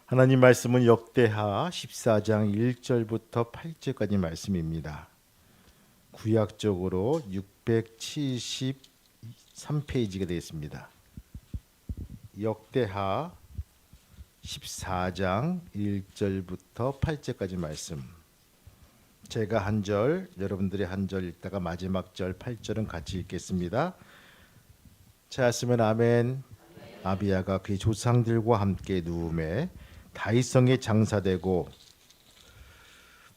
하나님 말씀은 역대하 14장 1절부터 8절까지 말씀입니다. 구약적으로 673페이지가 되겠습니다. 역대하 14장 1절부터 8절까지 말씀. 제가 한 절, 여러분들이 한 절 읽다가 마지막 절 8절은 같이 읽겠습니다. 찾았으면 아멘. 아비야가 그의 조상들과 함께 누움에 다윗성에 장사되고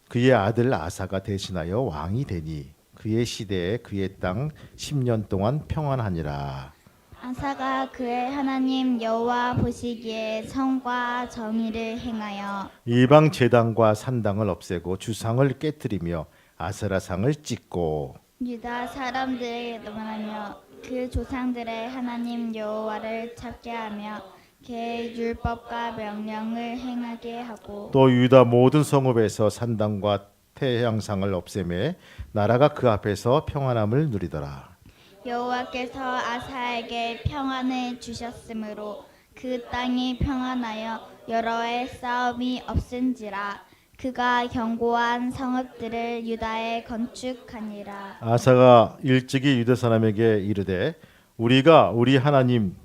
그의 아들 아사가 대신하여 왕이 되니 그의 시대에 그의 땅 10년 동안 평안하니라. 아사가 그의 하나님 여호와 보시기에 선과 정의를 행하여 이방 제단과 산당을 없애고 주상을 깨뜨리며 아세라상을 찢고 유다 사람들을 넘어하며 그 조상들의 하나님 여호와를 찾게 하며 그의 율법과 명령을 행하게 하고 또 유다 모든 성읍에서 산당과 태양상을 없애매 나라가 그 앞에서 평안함을 누리더라. 여호와께서 아사에게 평안을 주셨으므로 그 땅이 평안하여 여러 해 싸움이 없은지라. 그가 견고한 성읍들을 유다에 건축하니라. 아사가 일찍이 유다 사람에게 이르되 우리가 우리 하나님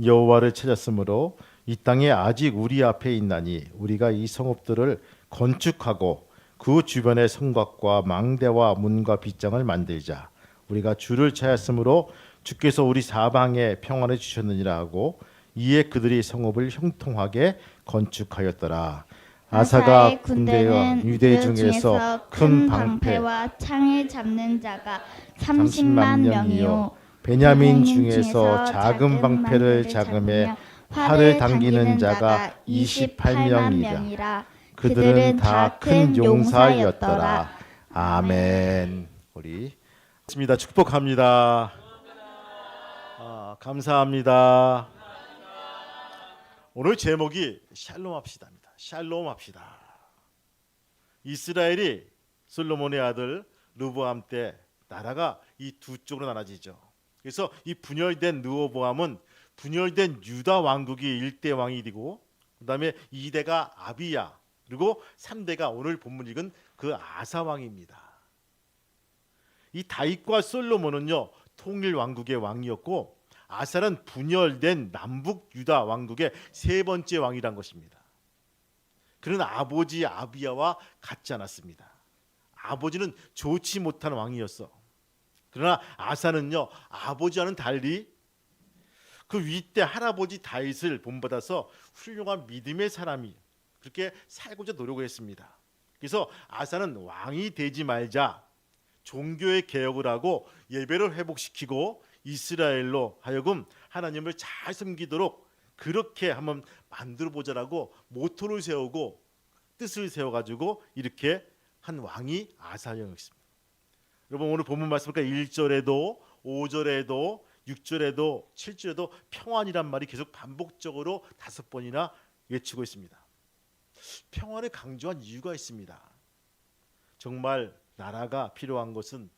여호와를 찾았으므로 이 땅에 아직 우리 앞에 있나니 우리가 이 성읍들을 건축하고 그 주변에 성곽과 망대와 문과 빗장을 만들자. 우리가 주를 찾았으므로 주께서 우리 사방에 평안을 주셨느니라 하고 이에 그들이 성읍을 형통하게 건축하였더라. 아사가 군대와 유대 중에서 큰 방패와 창을 잡는 자가 30만 명이요 베냐민 중에서 작은 방패를 잡으며 활을 당기는 자가 28명이라. 그들은 다 큰 용사였더라. 아멘. 우리 있습니다. 축복합니다. 감사합니다. 오늘 제목이 샬롬합시다입니다. 샬롬합시다. 이스라엘이 솔로몬의 아들 르보암 때 나라가 이 두 쪽으로 나눠지죠. 그래서 이 분열된 르호보암은 분열된 유다 왕국이 1대 왕이 되고 그다음에 2대가 아비야 그리고 3대가 오늘 본문 읽은 그 아사 왕입니다. 이 다윗과 솔로몬은요 통일 왕국의 왕이었고 아사는 분열된 남북 유다 왕국의 세 번째 왕이란 것입니다. 그는 아버지 아비야와 같지 않았습니다. 아버지는 좋지 못한 왕이었어. 그러나 아사는요 아버지와는 달리 그 윗대 할아버지 다윗을 본받아서 훌륭한 믿음의 사람이 그렇게 살고자 노력을 했습니다. 그래서 아사는 왕이 되지 말자 종교의 개혁을 하고 예배를 회복시키고 이스라엘로 하여금 하나님을 잘 섬기도록 그렇게 한번 만들어 보자라고 모토를 세우고 뜻을 세워가지고 이렇게 한 왕이 아사였습니다. 여러분 오늘 본문 말씀 보니까 1절에도 5절에도 6절에도 7절에도 평안이란 말이 계속 반복적으로 5번이나 외치고 있습니다. 평안을 강조한 이유가 있습니다. 정말 나라가 필요한 것은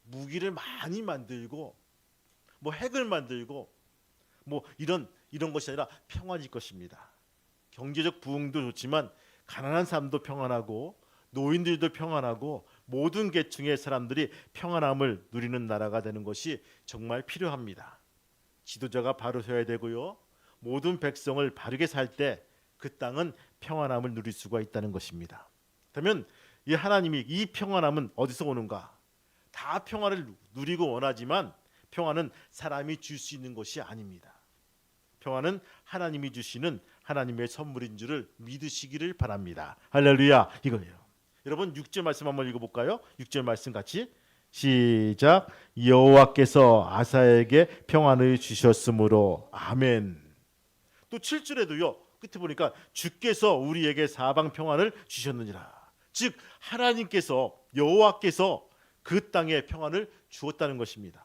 무기를 많이 만들고 뭐 핵을 만들고 뭐 이런 것이 아니라 평안일 것입니다. 경제적 부흥도 좋지만 가난한 사람도 평안하고 노인들도 평안하고 모든 계층의 사람들이 평안함을 누리는 나라가 되는 것이 정말 필요합니다. 지도자가 바로 서야 되고요. 모든 백성을 바르게 살 때 그 땅은 평안함을 누릴 수가 있다는 것입니다. 그러면 이 하나님이 이 평안함은 어디서 오는가? 다 평안을 누리고 원하지만 평안은 사람이 줄 수 있는 것이 아닙니다. 평안은 하나님이 주시는 하나님의 선물인 줄을 믿으시기를 바랍니다. 할렐루야 이거예요. 여러분 6절 말씀 한번 읽어볼까요? 6절 말씀 같이 시작. 여호와께서 아사에게 평안을 주셨으므로 아멘. 또 7절에도요. 끝에 보니까 주께서 우리에게 사방 평안을 주셨느니라. 즉 하나님께서 여호와께서 그 땅에 평안을 주었다는 것입니다.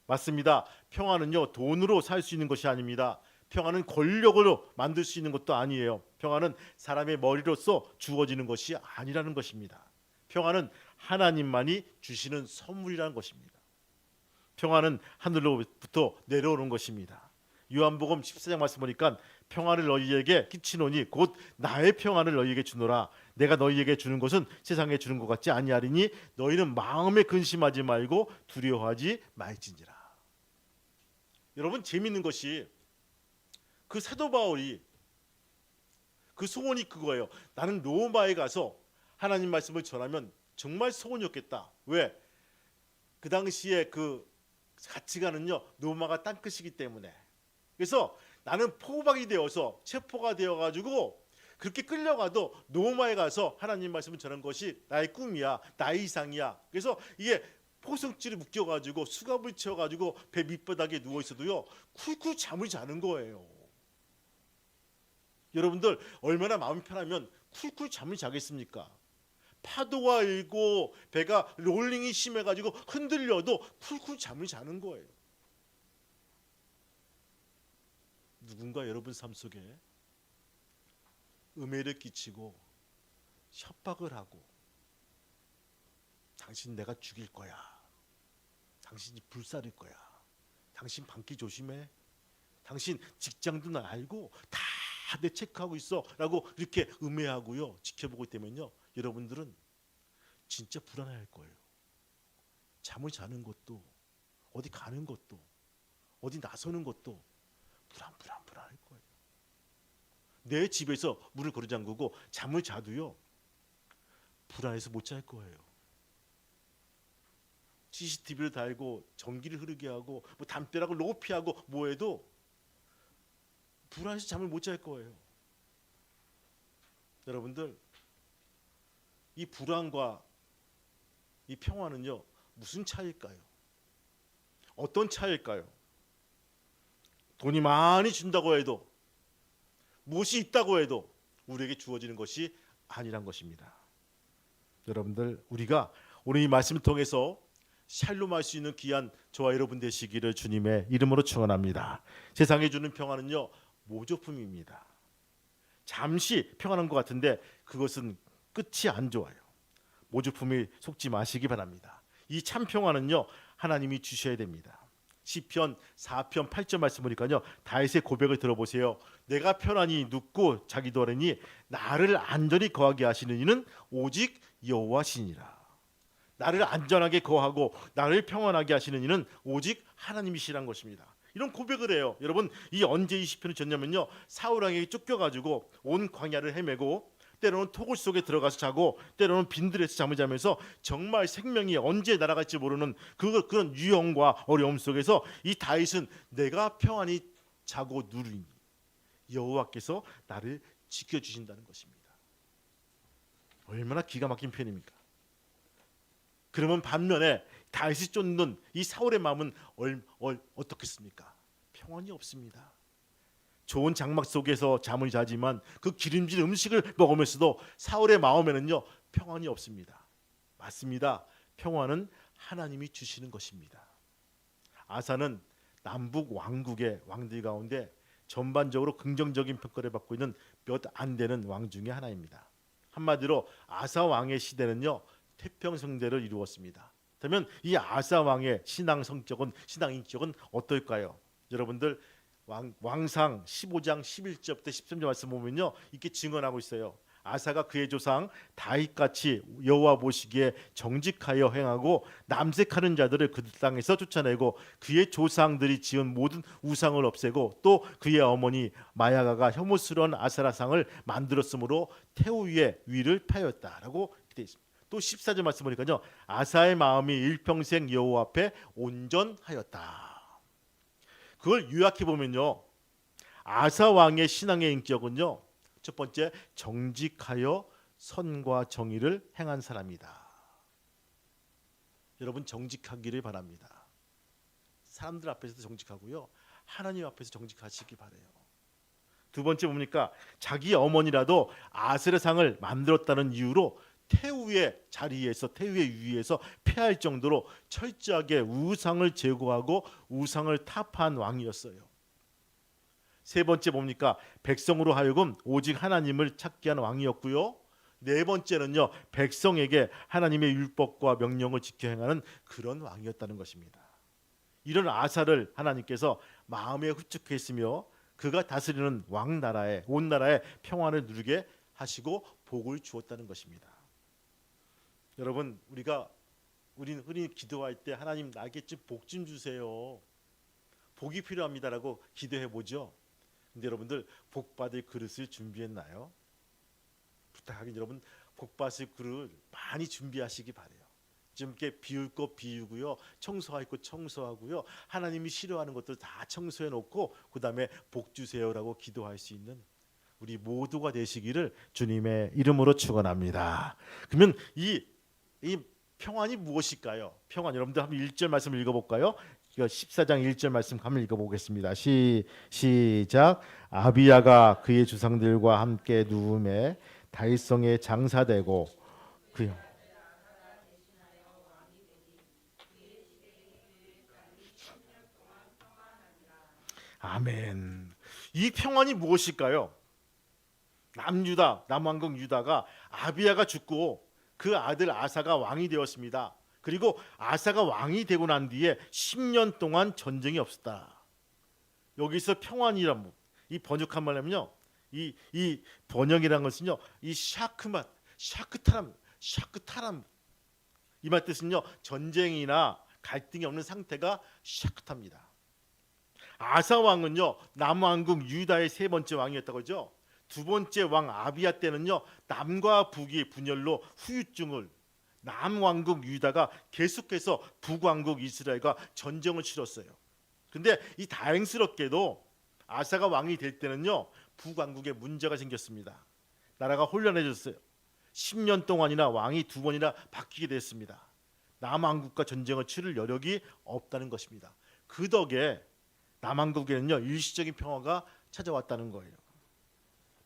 맞습니다. 평안은요 돈으로 살 수 있는 것이 아닙니다. 평안은 권력으로 만들 수 있는 것도 아니에요. 평안은 사람의 머리로서 주어지는 것이 아니라는 것입니다. 평안은 하나님만이 주시는 선물이라는 것입니다. 평안은 하늘로부터 내려오는 것입니다. 요한복음 14장 말씀 보니까 평안을 너희에게 끼치노니 곧 나의 평안을 너희에게 주노라. 내가 너희에게 주는 것은 세상에 주는 것 같지 아니하리니 너희는 마음에 근심하지 말고 두려워하지 말지니라. 여러분, 재밌는 것이 그 사도 바울이 그 소원이 그거예요. 나는 로마에 가서 하나님 말씀을 전하면 정말 소원이었겠다. 왜? 그 당시에 그 가치관은요, 로마가 땅끝이기 때문에. 그래서 나는 포박이 되어서 체포가 되어가지고 그렇게 끌려가도 로마에 가서 하나님 말씀을 전하는 것이 나의 꿈이야, 나의 이상이야. 그래서 이게 포승줄이 묶여가지고 수갑을 채워가지고 배 밑바닥에 누워 있어도요, 쿨쿨 잠을 자는 거예요. 여러분들 얼마나 마음이 편하면 쿨쿨 잠을 자겠습니까? 파도가 일고 배가 롤링이 심해가지고 흔들려도 쿨쿨 잠을 자는 거예요. 누군가 여러분 삶 속에 음해를 끼치고 협박을 하고 당신 내가 죽일 거야, 당신이 불살릴 거야, 당신 방귀 조심해, 당신 직장도 나 알고 다 내 체크하고 있어 라고 이렇게 음해하고요 지켜보고 있다면요, 여러분들은 진짜 불안해할 거예요. 잠을 자는 것도, 어디 가는 것도, 어디 나서는 것도 불안할 거예요. 내 집에서 문을 걸어 잠그고 잠을 자도요, 불안해서 못 잘 거예요. CCTV를 달고 전기를 흐르게 하고 뭐 담벼락을 높이하고 뭐해도 불안해서 잠을 못 잘 거예요. 여러분들, 이 불안과 이 평화는요, 무슨 차이일까요? 어떤 차이일까요? 돈이 많이 준다고 해도, 무엇이 있다고 해도 우리에게 주어지는 것이 아니란 것입니다. 여러분들, 우리가 오늘 이 말씀을 통해서 샬롬할 수 있는 귀한 저와 여러분 되시기를 주님의 이름으로 축원합니다. 세상에 주는 평화는요, 모조품입니다. 잠시 평안한 것 같은데 그것은 끝이 안 좋아요. 모조품에 속지 마시기 바랍니다. 이 참 평화는요, 하나님이 주셔야 됩니다. 시편 4편 8절 말씀 보니까요, 다윗의 고백을 들어보세요. 내가 편안히 눕고 자기도 하려니 나를 안전히 거하게 하시는 이는 오직 여호와시니라. 나를 안전하게 거하고 나를 평안하게 하시는 이는 오직 하나님이시란 것입니다. 이런 고백을 해요. 여러분, 이 언제 이 시편을 졌냐면요, 사울 왕에게 쫓겨가지고 온 광야를 헤매고 때로는 토굴 속에 들어가서 자고 때로는 빈들에서 잠을 자면서 정말 생명이 언제 날아갈지 모르는 그런 유형과 어려움 속에서 이 다윗은 내가 평안히 자고 누리니 여호와께서 나를 지켜주신다는 것입니다. 얼마나 기가 막힌 표현입니까? 그러면 반면에 다윗이 쫓는 이 사울의 마음은 어떻겠습니까? 평안이 없습니다. 좋은 장막 속에서 잠을 자지만 그 기름진 음식을 먹으면서도 사울의 마음에는요, 평안이 없습니다. 맞습니다. 평안은 하나님이 주시는 것입니다. 아사는 남북 왕국의 왕들 가운데 전반적으로 긍정적인 평가를 받고 있는 몇 안 되는 왕 중에 하나입니다. 한마디로 아사 왕의 시대는요, 태평성대를 이루었습니다. 그러면 이 아사 왕의 신앙 성격은, 신앙 인격은 어떨까요? 여러분들, 왕상 15장 11절부터 13절 말씀 보면요, 이렇게 증언하고 있어요. 아사가 그의 조상 다윗같이 여호와 보시기에 정직하여 행하고 남색하는 자들을 그 땅에서 쫓아내고 그의 조상들이 지은 모든 우상을 없애고 또 그의 어머니 마야가가 혐오스러운 아세라상을 만들었으므로 태우 위에 위를 파였다라고 되어 있습니다. 또 14절 말씀 보니까요, 아사의 마음이 일평생 여호와 앞에 온전하였다. 그걸 요약해 보면요, 아사 왕의 신앙의 인격은요, 첫 번째, 정직하여 선과 정의를 행한 사람이다. 여러분, 정직하기를 바랍니다. 사람들 앞에서도 정직하고요, 하나님 앞에서 정직하시기 바래요. 두 번째 뭡니까? 자기 어머니라도 아세라상을 만들었다는 이유로 태우의 자리에서, 태우의 위에서 패할 정도로 철저하게 우상을 제거하고 우상을 타파한 왕이었어요. 세 번째 뭡니까? 백성으로 하여금 오직 하나님을 찾게 한 왕이었고요. 네 번째는요, 백성에게 하나님의 율법과 명령을 지켜 행하는 그런 왕이었다는 것입니다. 이런 아사를 하나님께서 마음에 흡축했으며 그가 다스리는 왕 나라에 온 나라에 평안을 누리게 하시고 복을 주었다는 것입니다. 여러분, 우리는 흔히 기도할 때 하나님 나에게 좀 복 좀 주세요. 복이 필요합니다라고 기도해 보죠. 근데 여러분들 복 받을 그릇을 준비했나요? 부탁하긴 여러분 복 받을 그릇 많이 준비하시기 바래요. 좀 이렇게 비울 거 비우고요, 청소할 거 청소하고요, 하나님이 싫어하는 것들 다 청소해 놓고 그 다음에 복 주세요라고 기도할 수 있는 우리 모두가 되시기를 주님의 이름으로 축원합니다. 그러면 이 평안이 무엇일까요? 평안, 여러분들 한번 1절 말씀 읽어볼까요? 14장 1절 말씀 한번 읽어보겠습니다. 시작. 아비야가 그의 주상들과 함께 누움에 다윗성에 장사되고 그 아멘. 이 평안이 무엇일까요? 남왕국 유다가 아비야가 죽고 그 아들 아사가 왕이 되었습니다. 그리고 아사가 왕이 되고 난 뒤에 10년 동안 전쟁이 없었다. 여기서 평안이란 이 번역한 말하면요, 이 번역이란 것은요, 이 샤크타람 이 말 뜻은요, 전쟁이나 갈등이 없는 상태가 샤크타입니다. 아사 왕은요, 남왕국 유다의 세 번째 왕이었다고 하죠. 두 번째 왕 아비야 때는요, 남과 북이 분열로 후유증을 남왕국 유다가 계속해서 북왕국 이스라엘과 전쟁을 치렀어요. 근데 이 다행스럽게도 아사가 왕이 될 때는요, 북왕국에 문제가 생겼습니다. 나라가 혼란해졌어요. 10년 동안이나 왕이 두 번이나 바뀌게 됐습니다. 남왕국과 전쟁을 치를 여력이 없다는 것입니다. 그 덕에 남왕국에는요, 일시적인 평화가 찾아왔다는 거예요.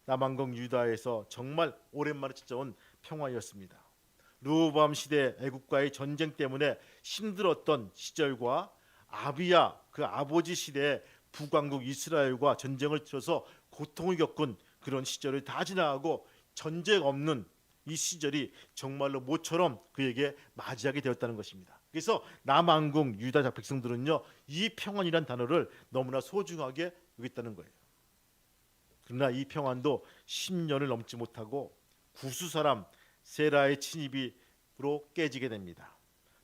남왕국 유다에서 정말 오랜만에 찾아온 평화였습니다. 르호보암 시대 애국과의 전쟁 때문에 힘들었던 시절과 아비야 그 아버지 시대에 북왕국 이스라엘과 전쟁을 치러서 고통을 겪은 그런 시절을 다 지나가고 전쟁 없는 이 시절이 정말로 모처럼 그에게 맞이하게 되었다는 것입니다. 그래서 남왕국 유다 백성들은요, 이 평안이란 단어를 너무나 소중하게 여겼다는 거예요. 그러나 이 평안도 10년을 넘지 못하고 구수 사람 세라의 침입으로 깨지게 됩니다.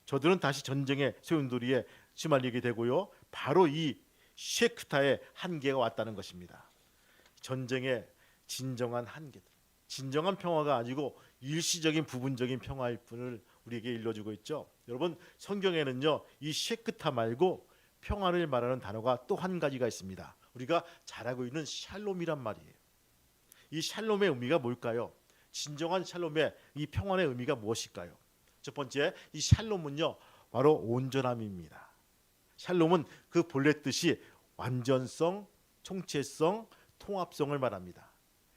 저들은 다시 전쟁의 소용돌이에 휘말리게 되고요, 바로 이 셰크타의 한계가 왔다는 것입니다. 전쟁의 진정한 한계들, 진정한 평화가 아니고 일시적인 부분적인 평화일 뿐을 우리에게 일러주고 있죠. 여러분, 성경에는요, 이 셰크타 말고 평안을 말하는 단어가 또 한 가지가 있습니다. 우리가 잘 알고 있는 샬롬이란 말이에요. 이 샬롬의 의미가 뭘까요? 진정한 샬롬의 이 평안의 의미가 무엇일까요? 첫 번째, 이 샬롬은요, 바로 온전함입니다. 샬롬은 그 본래 뜻이 완전성, 총체성, 통합성을 말합니다.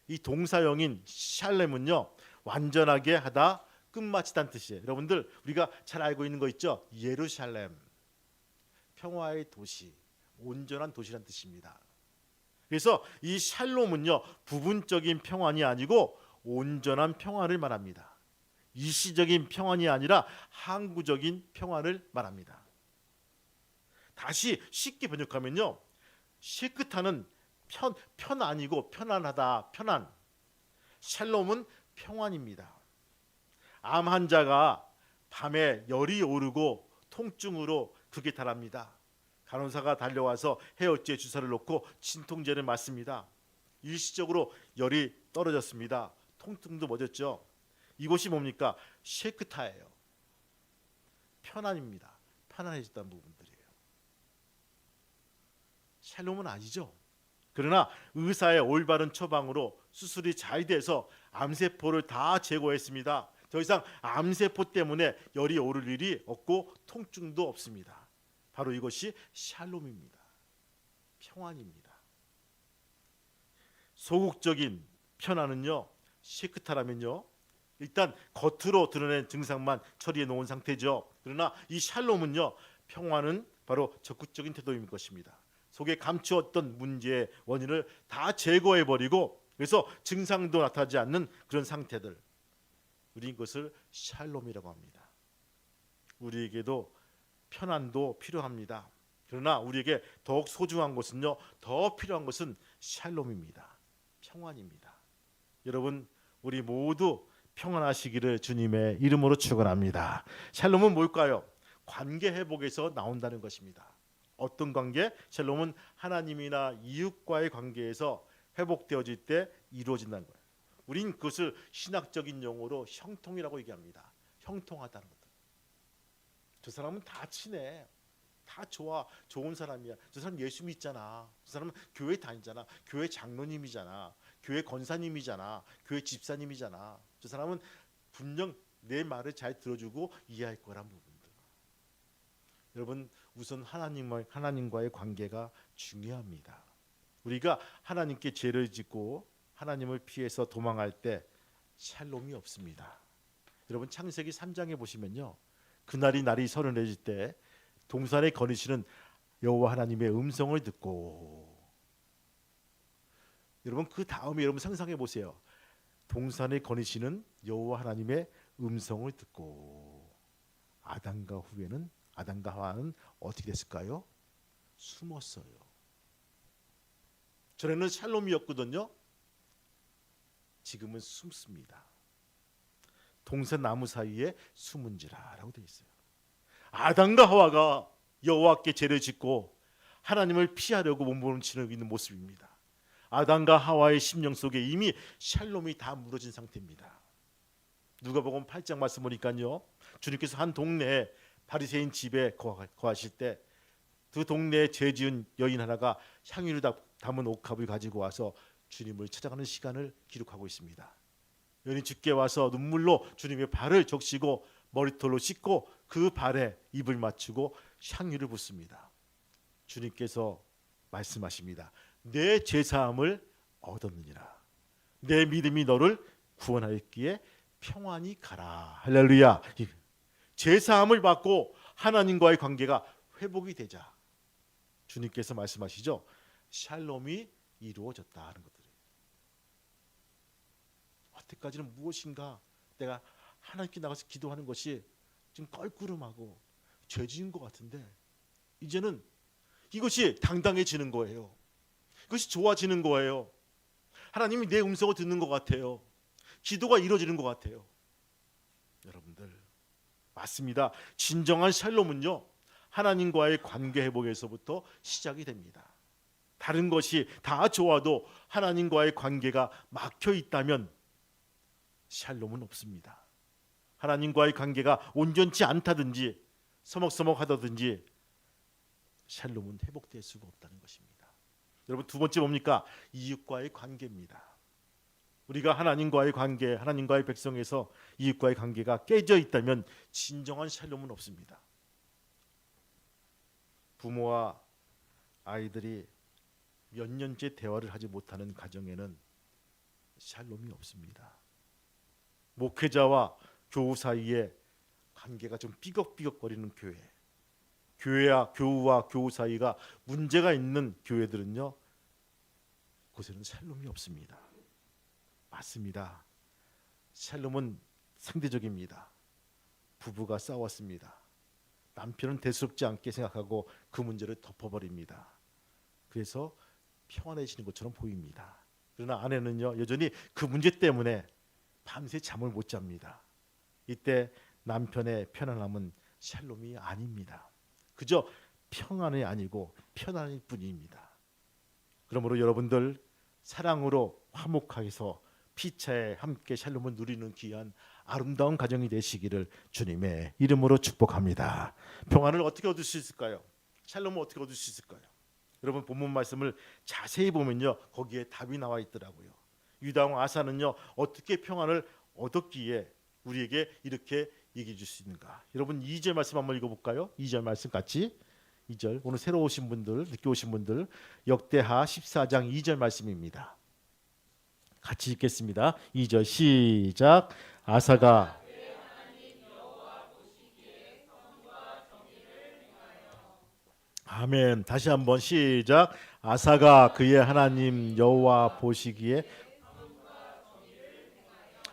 이 동사형인 샬렘은요, 완전하게 하다, 끝마치다는 뜻이에요. 여러분들 우리가 잘 알고 있는 거 있죠? 예루살렘, 평화의 도시, 온전한 도시란 뜻입니다. 그래서 이 샬롬은요, 부분적인 평안이 아니고 온전한 평안을 말합니다. 일시적인 평안이 아니라 항구적인 평안을 말합니다. 다시 쉽게 번역하면요, 셰크타는 편 아니고 편안하다, 편안. 샬롬은 평안입니다. 암 환자가 밤에 열이 오르고 통증으로 극에 달합니다. 간호사가 달려와서 해열제 주사를 놓고 진통제를 맞습니다. 일시적으로 열이 떨어졌습니다. 통증도 멎었죠. 이것이 뭡니까? 셰크타예요. 편안입니다. 편안해졌다는 부분들이에요. 샬롬은 아니죠. 그러나 의사의 올바른 처방으로 수술이 잘 돼서 암세포를 다 제거했습니다. 더 이상 암세포 때문에 열이 오를 일이 없고 통증도 없습니다. 바로 이것이 샬롬입니다. 평안입니다. 소극적인 편안은요, 셰크타라면요, 일단 겉으로 드러낸 증상만 처리해 놓은 상태죠. 그러나 이 샬롬은요, 평안은 바로 적극적인 태도인 것입니다. 속에 감추었던 문제의 원인을 다 제거해 버리고, 그래서 증상도 나타나지 않는 그런 상태들, 우리 이것을 샬롬이라고 합니다. 우리에게도 편안도 필요합니다. 그러나 우리에게 더욱 소중한 것은요, 더 필요한 것은 샬롬입니다. 평안입니다. 여러분, 우리 모두 평안하시기를 주님의 이름으로 축원합니다. 샬롬은 뭘까요? 관계 회복에서 나온다는 것입니다. 어떤 관계? 샬롬은 하나님이나 이웃과의 관계에서 회복되어질 때 이루어진다는 거예요. 우린 그것을 신학적인 용어로 형통이라고 얘기합니다. 형통하다는 것. 저 사람은 다 친해, 다 좋아, 좋은 사람이야. 저 사람 예수 믿잖아. 저 사람은 교회 다니잖아. 교회 장로님이잖아. 교회 권사님이잖아. 교회 집사님이잖아. 저 사람은 분명 내 말을 잘 들어주고 이해할 거란 부분들. 여러분, 우선 하나님과의 관계가 중요합니다. 우리가 하나님께 죄를 짓고 하나님을 피해서 도망할 때 샬롬이 없습니다. 여러분, 창세기 3장에 보시면요, 그날이 날이 서른해질 때 동산에 거니시는 여호와 하나님의 음성을 듣고, 여러분 그 다음에 여러분 상상해 보세요. 동산에 거니시는 여호와 하나님의 음성을 듣고 아담과 하와는 어떻게 됐을까요? 숨었어요. 전에는 샬롬이었거든요. 지금은 숨습니다. 동산 나무 사이에 숨은지라라고 되어 있어요. 아담과 하와가 여호와께 죄를 짓고 하나님을 피하려고 몸부림치고 있는 모습입니다. 아담과 하와의 심령 속에 이미 샬롬이 다 무너진 상태입니다. 누가복음 8장 말씀 보니까요, 주님께서 한 동네에 바리새인 집에 거하실 때 그 동네에 죄 지은 여인 하나가 향유를 담은 옥합을 가지고 와서 주님을 찾아가는 시간을 기록하고 있습니다. 여인이 주께 와서 눈물로 주님의 발을 적시고 머리털로 씻고 그 발에 입을 맞추고 향유를 붓습니다. 주님께서 말씀하십니다. 내 죄사함을 얻었느니라. 내 믿음이 너를 구원하였기에 평안히 가라. 할렐루야. 죄사함을 받고 하나님과의 관계가 회복이 되자 주님께서 말씀하시죠. 샬롬이 이루어졌다 하는 것들이에요. 여태까지는 무엇인가 내가 하나님께 나가서 기도하는 것이 좀 껄끄름하고 죄 지은 것 같은데 이제는 이것이 당당해지는 거예요. 그것이 좋아지는 거예요. 하나님이 내 음성을 듣는 것 같아요. 기도가 이루어지는 것 같아요. 여러분들, 맞습니다. 진정한 샬롬은요, 하나님과의 관계 회복에서부터 시작이 됩니다. 다른 것이 다 좋아도 하나님과의 관계가 막혀 있다면 샬롬은 없습니다. 하나님과의 관계가 온전치 않다든지 서먹서먹하다든지 샬롬은 회복될 수가 없다는 것입니다. 여러분, 두 번째 뭡니까? 이웃과의 관계입니다. 우리가 하나님과의 관계, 하나님과의 백성에서 이웃과의 관계가 깨져 있다면 진정한 샬롬은 없습니다. 부모와 아이들이 몇 년째 대화를 하지 못하는 가정에는 샬롬이 없습니다. 목회자와 교우 사이에 관계가 좀 삐걱삐걱거리는 교우와 교우 사이가 문제가 있는 교회들은요, 그곳에는 샬롬이 없습니다. 맞습니다. 샬롬은 상대적입니다. 부부가 싸웠습니다. 남편은 대수롭지 않게 생각하고 그 문제를 덮어버립니다. 그래서 평안해지는 것처럼 보입니다. 그러나 아내는요, 여전히 그 문제 때문에 밤새 잠을 못 잡니다. 이때 남편의 편안함은 샬롬이 아닙니다. 그저 평안이 아니고 편안일 뿐입니다. 그러므로 여러분들, 사랑으로 화목하게서 피차에 함께 샬롬을 누리는 귀한 아름다운 가정이 되시기를 주님의 이름으로 축복합니다. 평안을 어떻게 얻을 수 있을까요? 샬롬을 어떻게 얻을 수 있을까요? 여러분, 본문 말씀을 자세히 보면요, 거기에 답이 나와 있더라고요. 유다왕 아사는요, 어떻게 평안을 얻었기에 우리에게 이렇게 얘기해 줄 수 있는가? 여러분, 2절 말씀 한번 읽어볼까요? 2절 말씀 같이. 2절, 오늘 새로 오신 분들, 늦게 오신 분들, 역대하 14장 2절 말씀입니다. 같이 읽겠습니다. 2절 시작. 아사가 아멘. 다시 한번 시작. 아사가 그의 하나님 여호와 보시기에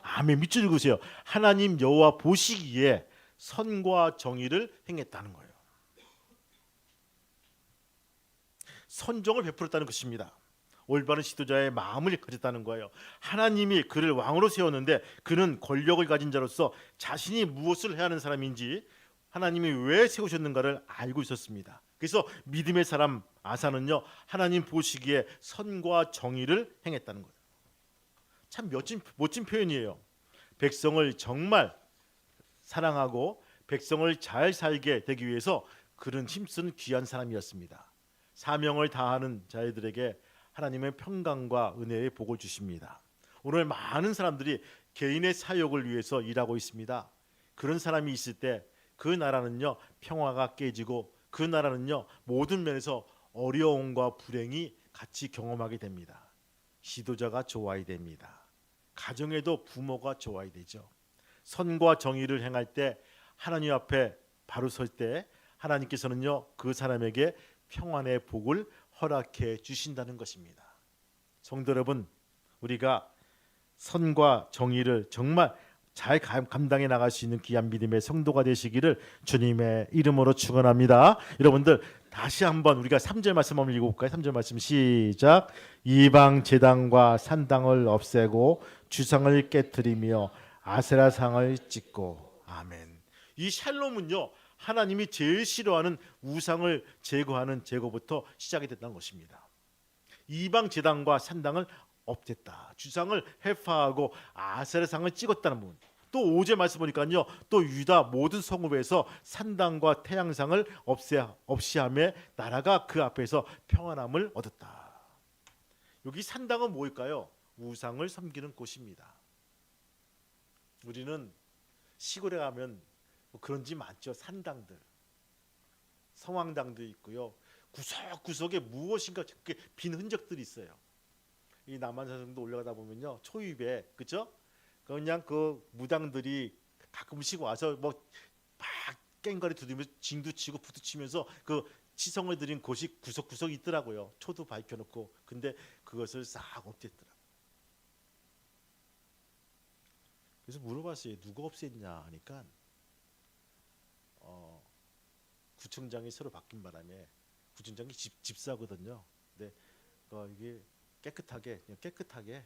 아멘. 밑줄 읽으세요. 하나님 여호와 보시기에 선과 정의를 행했다는 거예요. 선정을 베풀었다는 것입니다. 올바른 지도자의 마음을 가졌다는 거예요. 하나님이 그를 왕으로 세웠는데 그는 권력을 가진 자로서 자신이 무엇을 해야 하는 사람인지 하나님이 왜 세우셨는가를 알고 있었습니다. 그래서 믿음의 사람 아사는요, 하나님 보시기에 선과 정의를 행했다는 거예요. 참 멋진 표현이에요. 백성을 정말 사랑하고 백성을 잘 살게 되기 위해서 그는 힘쓴 귀한 사람이었습니다. 사명을 다하는 자들에게 하나님의 평강과 은혜의 복을 주십니다. 오늘 많은 사람들이 개인의 사역을 위해서 일하고 있습니다. 그런 사람이 있을 때 그 나라는요, 평화가 깨지고 그 나라는요, 모든 면에서 어려움과 불행이 같이 경험하게 됩니다. 지도자가 좋아야 됩니다. 가정에도 부모가 좋아야 되죠. 선과 정의를 행할 때 하나님 앞에 바로 설 때 하나님께서는요, 그 사람에게 평안의 복을 허락해 주신다는 것입니다. 성도 여러분, 우리가 선과 정의를 정말 잘 감당해 나갈 수 있는 귀한 믿음의 성도가 되시기를 주님의 이름으로 축원합니다. 여러분들 다시 한번 우리가 3절 말씀 한번 읽어볼까요? 3절 말씀 시작. 이방 제단과 산당을 없애고 주상을 깨뜨리며 아세라상을 찢고. 아멘. 이 샬롬은요, 하나님이 제일 싫어하는 우상을 제거하는 제거부터 시작이 됐다는 것입니다. 이방 제단과 산당을 없앴다. 주상을 해파하고 아세라상을 찍었다는 부분. 또 5절 말씀 보니까요, 또 유다 모든 성읍에서 산당과 태양상을 없이함에 나라가 그 앞에서 평안함을 얻었다. 여기 산당은 뭘까요? 우상을 섬기는 곳입니다. 우리는 시골에 가면 뭐 그런 집 많죠. 산당들, 성황당도 있고요. 구석구석에 무엇인가 빈 흔적들이 있어요. 이 남한산성도 올라가다 보면요, 초입에 그죠? 그냥 그 무당들이 가끔씩 와서 뭐 막 깽가리 두드리면서 징도 치고 부도 치면서 그 치성을 드린 곳이 구석구석 있더라고요. 초도 밝혀놓고. 근데 그것을 싹 없앴더라고요. 그래서 물어봤어요. 누가 없앴냐 하니까 구청장이 새로 바뀐 바람에 구청장이 집사거든요. 근데 이게 깨끗하게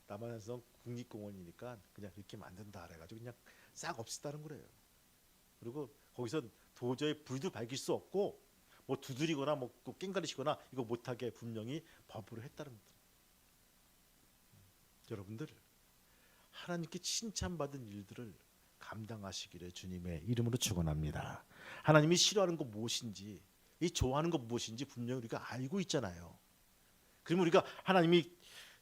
남한산성 국립공원이니까 그냥 이렇게 만든다 그래가지고 그냥 싹 없앴다는 거래요. 그리고 거기서 도저히 불도 밝힐 수 없고 뭐 두드리거나 뭐 깽가리시거나 이거 못하게 분명히 법으로 했다는 거죠. 여러분들 하나님께 칭찬받은 일들을 감당하시기를 주님의 이름으로 축원합니다. 하나님이 싫어하는 것 무엇인지, 이 좋아하는 것 무엇인지 분명히 우리가 알고 있잖아요. 그러면 우리가 하나님이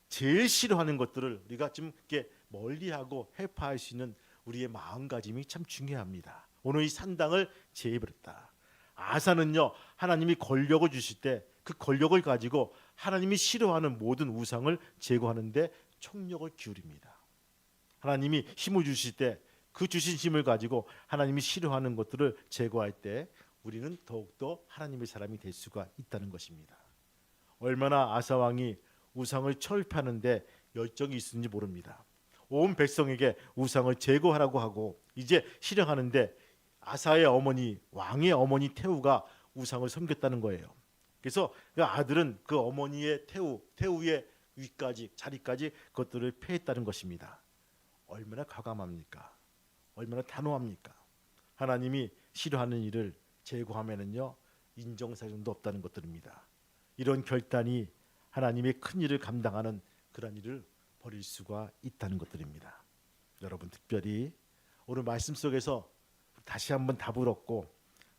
제일 싫어하는 것들을 우리가 좀 이렇게 멀리하고 해파할 수 있는 우리의 마음가짐이 참 중요합니다. 오늘 이 산당을 제거했다. 아사는요, 하나님이 권력을 주실 때 그 권력을 가지고 하나님이 싫어하는 모든 우상을 제거하는데 총력을 기울입니다. 하나님이 힘을 주실 때 그 주신 힘을 가지고 하나님이 싫어하는 것들을 제거할 때 우리는 더욱더 하나님의 사람이 될 수가 있다는 것입니다. 얼마나 아사 왕이 우상을 철폐하는데 열정이 있었는지 모릅니다. 온 백성에게 우상을 제거하라고 하고 이제 실행하는데 아사의 어머니, 왕의 어머니 태우가 우상을 섬겼다는 거예요. 그래서 그 아들은 그 어머니의 태우의 위까지 자리까지 그것들을 폐했다는 것입니다. 얼마나 과감합니까? 얼마나 단호합니까? 하나님이 싫어하는 일을 제거하면은요, 인정사정도 없다는 것들입니다. 이런 결단이 하나님의 큰 일을 감당하는 그런 일을 벌일 수가 있다는 것들입니다. 여러분 특별히 오늘 말씀 속에서 다시 한번 답을 얻고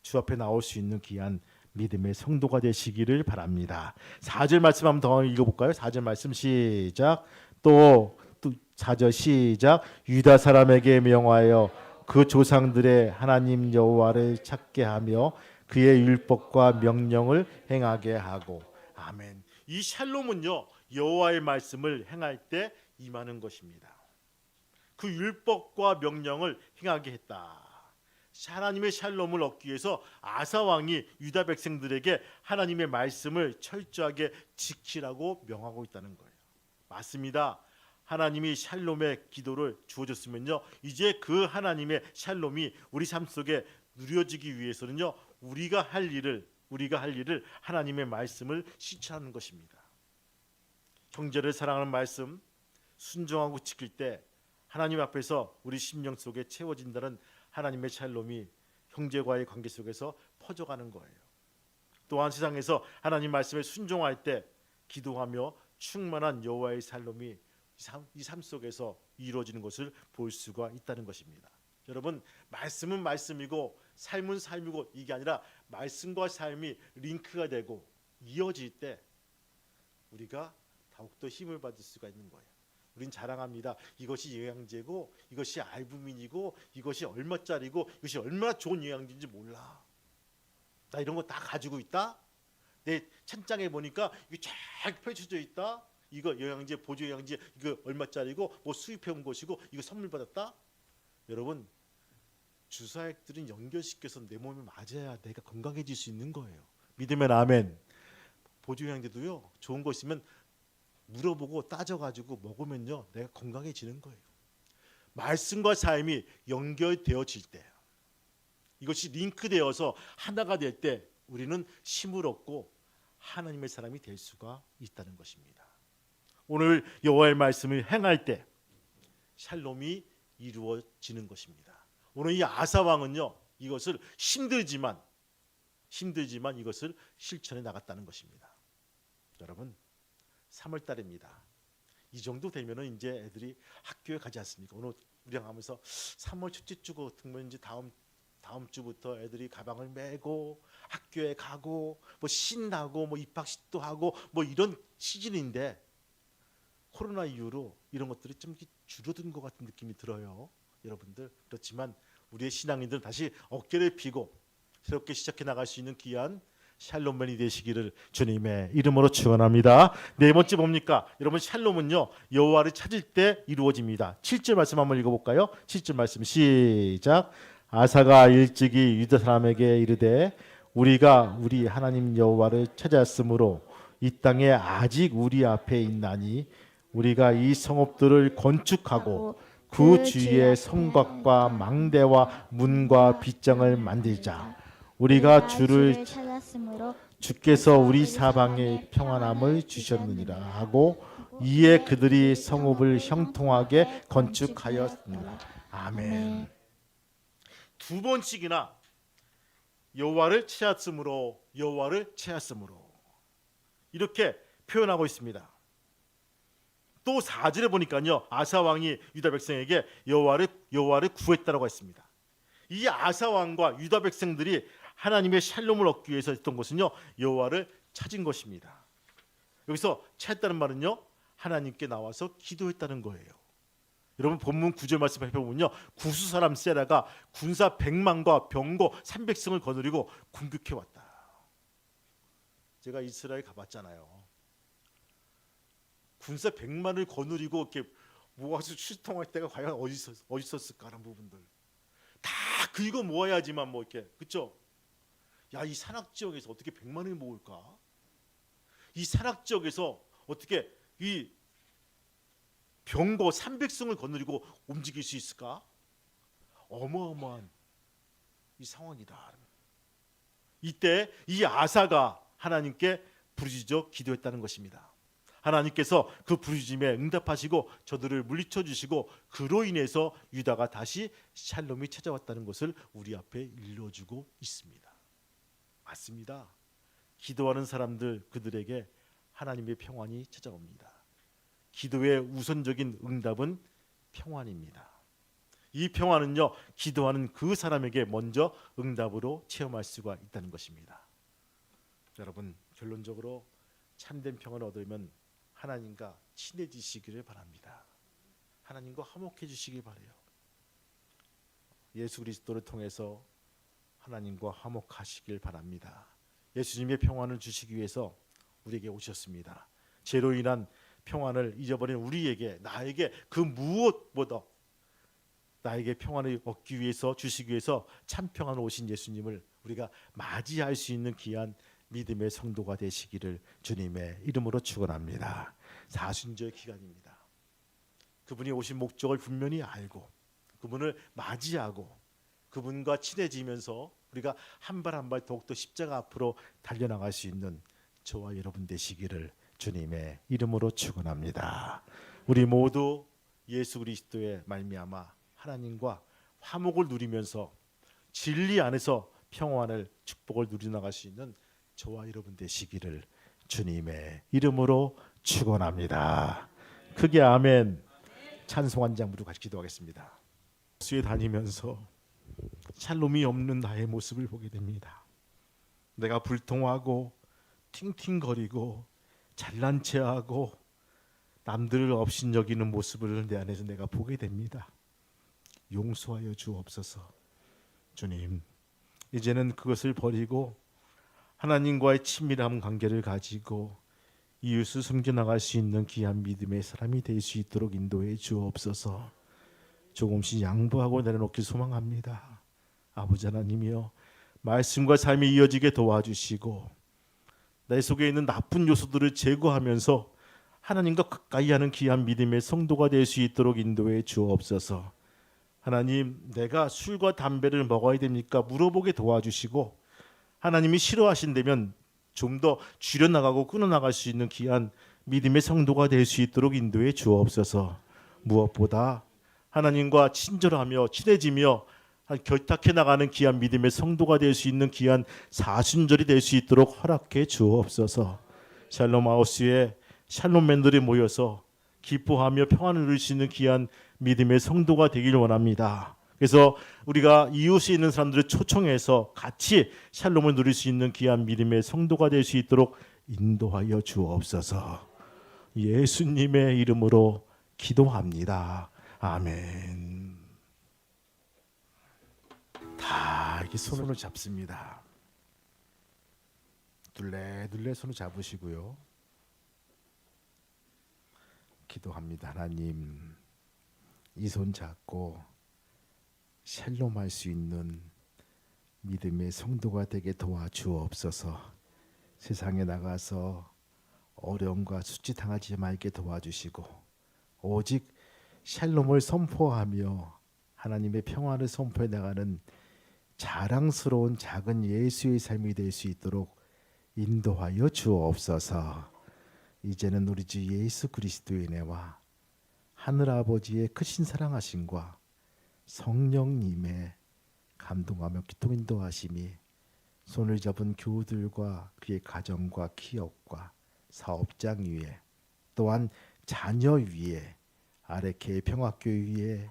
주 앞에 나올 수 있는 귀한 믿음의 성도가 되시기를 바랍니다. 4절 말씀 한번 더 읽어볼까요? 4절 말씀 시작. 또 4절 시작. 유다 사람에게 명하여 그 조상들의 하나님 여호와를 찾게 하며 그의 율법과 명령을 행하게 하고. 아멘. 이 샬롬은요, 여호와의 말씀을 행할 때 임하는 것입니다. 그 율법과 명령을 행하게 했다. 하나님의 샬롬을 얻기 위해서 아사 왕이 유다 백성들에게 하나님의 말씀을 철저하게 지키라고 명하고 있다는 거예요. 맞습니다. 하나님이 샬롬의 기도를 주어줬으면요, 이제 그 하나님의 샬롬이 우리 삶 속에 누려지기 위해서는요, 우리가 할 일을 우리가 할 일을 하나님의 말씀을 실천하는 것입니다. 형제를 사랑하는 말씀 순종하고 지킬 때 하나님 앞에서 우리 심령 속에 채워진다는 하나님의 샬롬이 형제와의 관계 속에서 퍼져가는 거예요. 또한 세상에서 하나님 말씀에 순종할 때 기도하며 충만한 여호와의 샬롬이 이 삶 속에서 이루어지는 것을 볼 수가 있다는 것입니다. 여러분, 말씀은 말씀이고 삶은 삶이고, 이게 아니라 말씀과 삶이 링크가 되고 이어질 때 우리가 더욱더 힘을 받을 수가 있는 거예요. 우린 자랑합니다. 이것이 영양제고, 이것이 알부민이고, 이것이 얼마짜리고, 이것이 얼마나 좋은 영양제인지 몰라. 나 이런 거 다 가지고 있다. 내 찬장에 보니까 이게 쫙 펼쳐져 있다. 이거 영양제, 보조 영양제, 이거 얼마짜리고, 뭐 수입해 온 것이고, 이거 선물 받았다. 여러분, 주사액들은 연결시켜서 내 몸에 맞아야 내가 건강해질 수 있는 거예요. 믿으면 아멘. 보조 영양제도요, 좋은 거 있으면 물어보고 따져가지고 먹으면요, 내가 건강해지는 거예요. 말씀과 삶이 연결되어질 때, 이것이 링크되어서 하나가 될 때 우리는 힘을 얻고 하나님의 사람이 될 수가 있다는 것입니다. 오늘 여호와의 말씀을 행할 때 샬롬이 이루어지는 것입니다. 오늘 이 아사 왕은요, 이것을 힘들지만 이것을 실천해 나갔다는 것입니다. 여러분, 3월 달입니다. 이 정도 되면은 이제 애들이 학교에 가지 않습니까? 오늘 우리랑 하면서 3월 첫째 주 같으면 이제 다음 주부터 애들이 가방을 메고 학교에 가고 뭐 신나고 뭐 입학식도 하고 뭐 이런 시즌인데, 코로나 이후로 이런 것들이 좀 줄어든 것 같은 느낌이 들어요, 여러분들. 그렇지만 우리의 신앙인들 다시 어깨를 펴고 새롭게 시작해 나갈 수 있는 귀한 샬롬맨이 되시기를 주님의 이름으로 축원합니다. 네 번째 뭡니까? 여러분, 샬롬은요, 여호와를 찾을 때 이루어집니다. 7절 말씀 한번 읽어볼까요? 7절 말씀 시작. 아사가 일찍이 유다 사람에게 이르되 우리가 우리 하나님 여호와를 찾았으므로 이 땅에 아직 우리 앞에 있나니 우리가 이 성읍들을 건축하고 그 주위에 성곽과 망대와 문과 빗장을 만들자. 우리가 주를 찾았으므로 주께서 우리 사방에 평안함을 주셨느니라 하고 이에 그들이 성읍을 형통하게 건축하였느니라. 아멘. 두 번씩이나 여호와를 찾았으므로 이렇게 표현하고 있습니다. 또 4절에 보니까요, 아사 왕이 유다 백성에게 여호와를 구했다라고 했습니다. 이 아사 왕과 유다 백성들이 하나님의 샬롬을 얻기 위해서 했던 것은요, 여호와를 찾은 것입니다. 여기서 찾았다는 말은요, 하나님께 나와서 기도했다는 거예요. 여러분, 본문 9절 말씀 해보면요, 구수 사람 세라가 군사 100만과 병거 300승을 거느리고 공격해 왔다. 제가 이스라엘 가봤잖아요. 군사 100만을 거느리고 이렇게 모아서 출동할 때가 과연 어디 있었을까라는 부분들 다 긁어 모아야지만 뭐 이렇게, 그렇죠? 야, 이 산악 지역에서 어떻게 100만을 모을까? 이 산악 지역에서 어떻게 이 병거 300승을 거느리고 움직일 수 있을까? 어마어마한 이 상황이다. 이때 이 아사가 하나님께 부르짖어 기도했다는 것입니다. 하나님께서 그 부르짖음에 응답하시고 저들을 물리쳐 주시고 그로 인해서 유다가 다시 샬롬이 찾아왔다는 것을 우리 앞에 일러주고 있습니다. 맞습니다. 기도하는 사람들, 그들에게 하나님의 평안이 찾아옵니다. 기도의 우선적인 응답은 평안입니다. 이 평안은요, 기도하는 그 사람에게 먼저 응답으로 체험할 수가 있다는 것입니다. 여러분, 결론적으로 참된 평안을 얻으면 하나님과 친해지시기를 바랍니다. 하나님과 화목해지시길 바라요. 예수 그리스도를 통해서 하나님과 화목하시길 바랍니다. 예수님의 평안을 주시기 위해서 우리에게 오셨습니다. 죄로 인한 평안을 잊어버린 우리에게, 나에게 그 무엇보다 나에게 평안을 얻기 위해서, 주시기 위해서 참 평안을 오신 예수님을 우리가 맞이할 수 있는 귀한 믿음의 성도가 되시기를 주님의 이름으로 축원합니다. 사순절 기간입니다. 그분이 오신 목적을 분명히 알고 그분을 맞이하고 그분과 친해지면서 우리가 한 발 한 발 더욱더 십자가 앞으로 달려나갈 수 있는 저와 여러분 되시기를 주님의 이름으로 축원합니다. 우리 모두 예수 그리스도의 말미암아 하나님과 화목을 누리면서 진리 안에서 평안을 축복을 누려나갈 수 있는 저와 여러분 되시기를 주님의 이름으로 축원합니다. 크게 아멘. 찬송 한 장으로 같이 기도하겠습니다. 수에 다니면서 샬롬이 없는 나의 모습을 보게 됩니다. 내가 불통하고 팅팅거리고 잘난 체하고 남들을 업신여기는 모습을 내 안에서 내가 보게 됩니다. 용서하여 주옵소서. 주님, 이제는 그것을 버리고 하나님과의 친밀한 관계를 가지고 이웃을 섬겨나갈 수 있는 귀한 믿음의 사람이 될 수 있도록 인도해 주옵소서. 조금씩 양보하고 내려놓기 소망합니다. 아버지 하나님이여, 말씀과 삶이 이어지게 도와주시고 내 속에 있는 나쁜 요소들을 제거하면서 하나님과 가까이 하는 귀한 믿음의 성도가 될 수 있도록 인도해 주옵소서. 하나님, 내가 술과 담배를 먹어야 됩니까? 물어보게 도와주시고 하나님이 싫어하신다면 좀 더 줄여나가고 끊어나갈 수 있는 귀한 믿음의 성도가 될 수 있도록 인도해 주옵소서. 무엇보다 하나님과 친절하며 친해지며 결탁해 나가는 귀한 믿음의 성도가 될 수 있는 귀한 사순절이 될 수 있도록 허락해 주옵소서. 샬롬 하우스에 샬롬맨들이 모여서 기뻐하며 평안을 누릴 수 있는 귀한 믿음의 성도가 되길 원합니다. 그래서 우리가 이웃에 있는 사람들을 초청해서 같이 샬롬을 누릴 수 있는 귀한 믿음의 성도가 될 수 있도록 인도하여 주옵소서. 예수님의 이름으로 기도합니다. 아멘. 다 이렇게 손으로 잡습니다. 둘레둘레 손을 잡으시고요. 기도합니다. 하나님, 이 손 잡고 샬롬할 수 있는 믿음의 성도가 되게 도와주옵소서. 세상에 나가서 어려움과 수치당하지 말게 도와주시고 오직 샬롬을 선포하며 하나님의 평안을 선포해 나가는 자랑스러운 작은 예수의 삶이 될 수 있도록 인도하여 주옵소서. 이제는 우리 주 예수 그리스도의 은혜와 하늘 아버지의 크신 사랑하심과 성령님의 감동하며 기통 인도하심이 손을 잡은 교우들과 그의 가정과 기업과 사업장 위에 또한 자녀 위에 아레케 평화교회 위에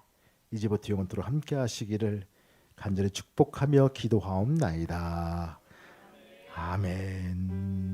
이제부터 영원토록 함께 하시기를 간절히 축복하며 기도하옵나이다. 아멘.